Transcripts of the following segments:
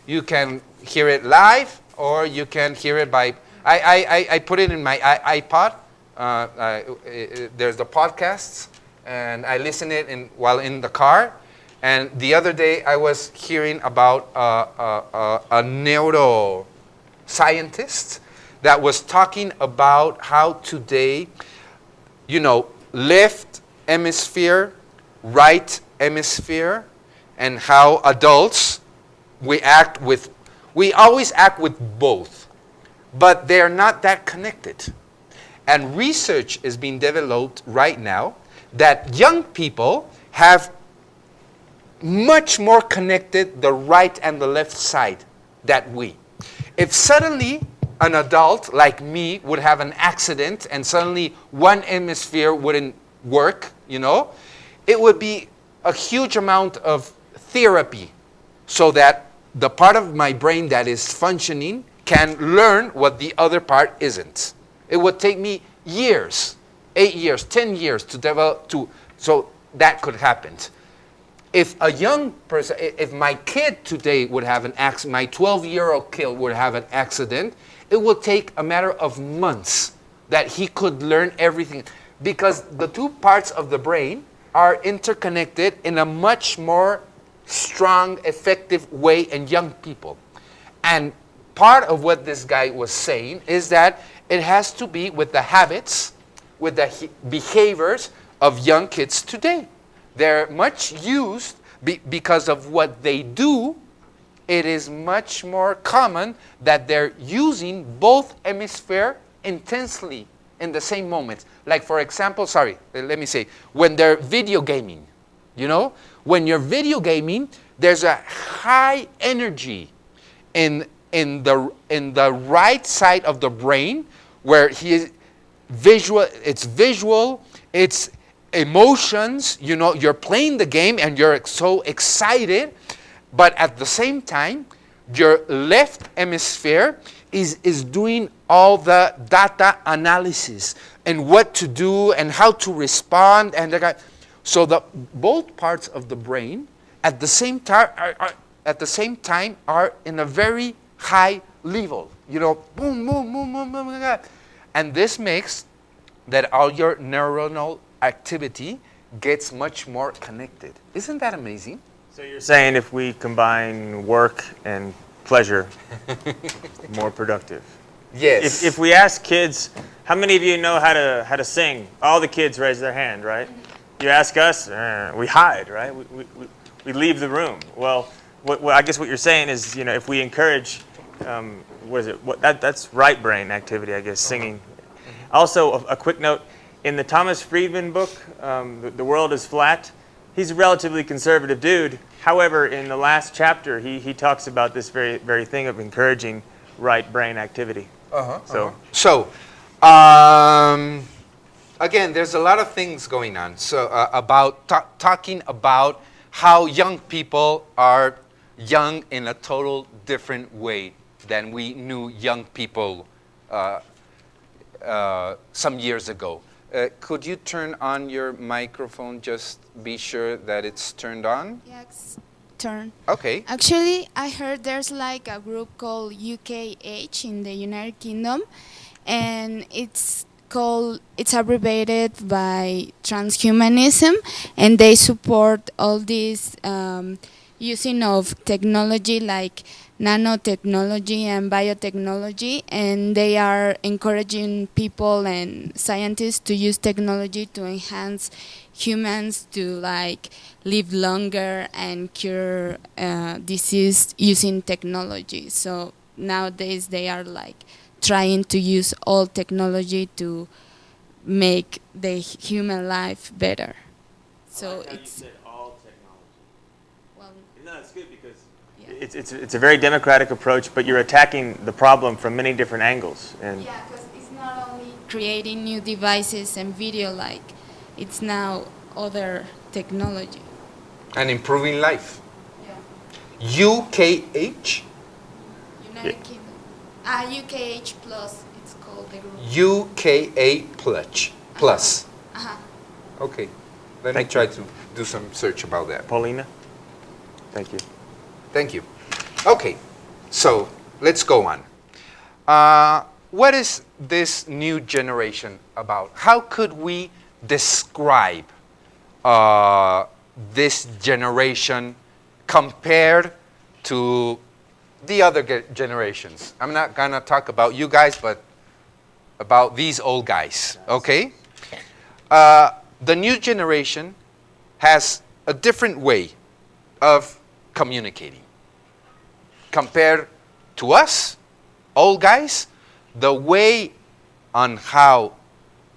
You can hear it live, or you can hear it by. I put it in my iPod. There's the podcasts, and I listen it while in the car. And the other day, I was hearing about a neuroscientist that was talking about how today, left hemisphere, right hemisphere, and how adults, we always act with both, but they're not that connected. And research is being developed right now that young people have much more connected the right and the left side than we. If suddenly an adult like me would have an accident and suddenly one hemisphere wouldn't work, it would be a huge amount of therapy so that the part of my brain that is functioning can learn what the other part isn't. It would take me years, 8 years, 10 years to develop, so that could happen. If a young person, if my kid today would have an accident, my 12-year-old kid would have an accident, it would take a matter of months that he could learn everything, because the two parts of the brain are interconnected in a much more strong, effective way in young people. And part of what this guy was saying is that it has to be with the habits, with the behaviors of young kids today. They're much used because of what they do. It is much more common that they're using both hemispheres intensely in the same moment. Like, for example, let me say, when they're video gaming, when you're video gaming, there's a high energy in the right side of the brain where it's visual, it's emotions, you're playing the game and you're so excited, but at the same time, your left hemisphere is doing all the data analysis and what to do and how to respond. So both parts of the brain at the same time are in a very high level. Boom, boom, boom, boom, boom. And this makes that all your neuronal activity gets much more connected. Isn't that amazing? So you're saying if we combine work and pleasure, more productive? Yes. If we ask kids, how many of you know how to sing? All the kids raise their hand, right? You ask us, we hide, right? We leave the room. Well, I guess what you're saying is, if we encourage, that's right brain activity, I guess, singing. Also, a quick note. In the Thomas Friedman book, The World is Flat, he's a relatively conservative dude. However, in the last chapter, he talks about this very thing of encouraging right brain activity. So, again, there's a lot of things going on. So, about talking about how young people are young in a total different way than we knew young people some years ago. Could you turn on your microphone? Just be sure that it's turned on. Yes, turn. Okay. Actually, I heard there's like a group called UKH in the United Kingdom, and it's abbreviated by transhumanism, and they support all this using of technology like nanotechnology and biotechnology, and they are encouraging people and scientists to use technology to enhance humans to live longer and cure disease using technology. So nowadays they are trying to use all technology to make the human life better. So it's all technology. Well, no, it's good because yeah. it's a very democratic approach, but you're attacking the problem from many different angles. And Yeah, because it's not only creating new devices and video, it's now other technology. And improving life. Yeah. UKH? United Kingdom. UKH Plus, it's called the group. UKA plus. Uh-huh. Okay. Let me try to do some search about that. Paulina, thank you. Thank you. Okay. So let's go on. What is this new generation about? How could we describe this generation compared to the other generations? I'm not gonna talk about you guys, but about these old guys, okay? The new generation has a different way of communicating. Compared to us, old guys, the way on how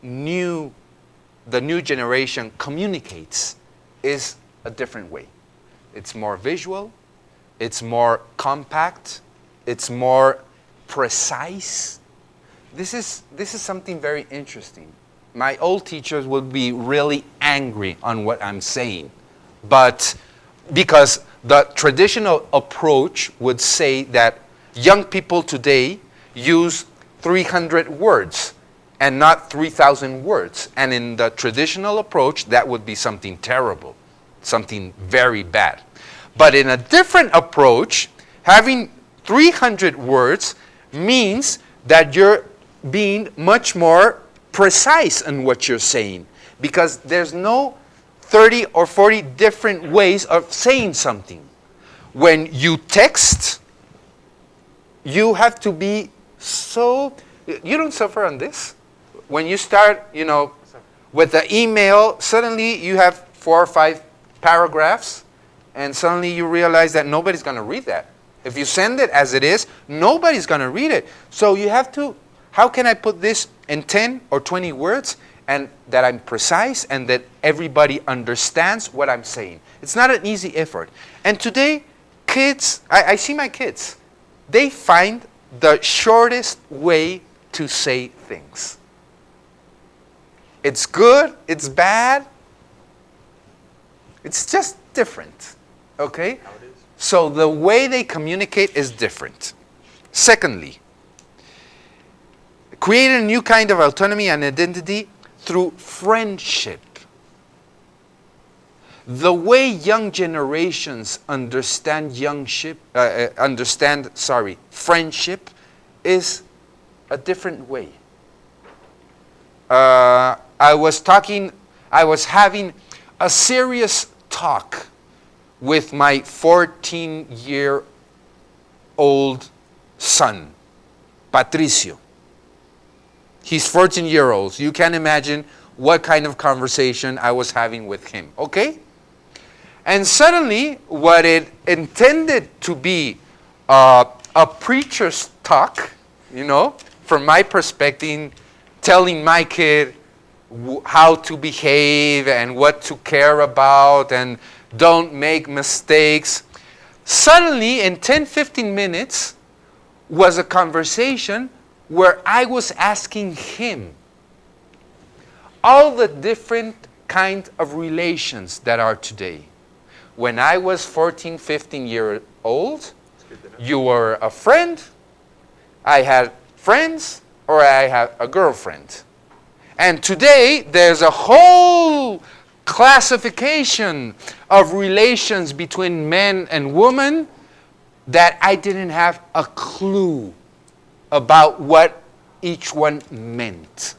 the new generation communicates is a different way. It's more visual, it's more compact, it's more precise. This is something very interesting. My old teachers would be really angry on what I'm saying, but because the traditional approach would say that young people today use 300 words and not 3,000 words. And in the traditional approach, that would be something terrible, something very bad. But in a different approach, having 300 words means that you're being much more precise in what you're saying, because there's no 30 or 40 different ways of saying something. When you text, you have to be so... You don't suffer on this? When you start, with the email, suddenly you have 4 or 5 paragraphs, and suddenly you realize that nobody's going to read that. If you send it as it is, nobody's going to read it. So you have to, how can I put this in 10 or 20 words, and that I'm precise and that everybody understands what I'm saying? It's not an easy effort. And today, kids, I see my kids, they find the shortest way to say things. It's good, it's bad, it's just different, okay? So the way they communicate is different. Secondly, create a new kind of autonomy and identity through friendship. The way young generations understand friendship is a different way. I was having a serious talk with my 14-year-old son, Patricio. He's 14 years old. You can imagine what kind of conversation I was having with him, okay? And suddenly, what it intended to be a preacher's talk, from my perspective, telling my kid how to behave and what to care about and don't make mistakes. Suddenly, in 10-15 minutes, was a conversation where I was asking him all the different kind of relations that are today. When I was 14, 15 years old, you were a friend, I had friends, or I had a girlfriend. And today, there's a whole classification of relations between men and women that I didn't have a clue about what each one meant.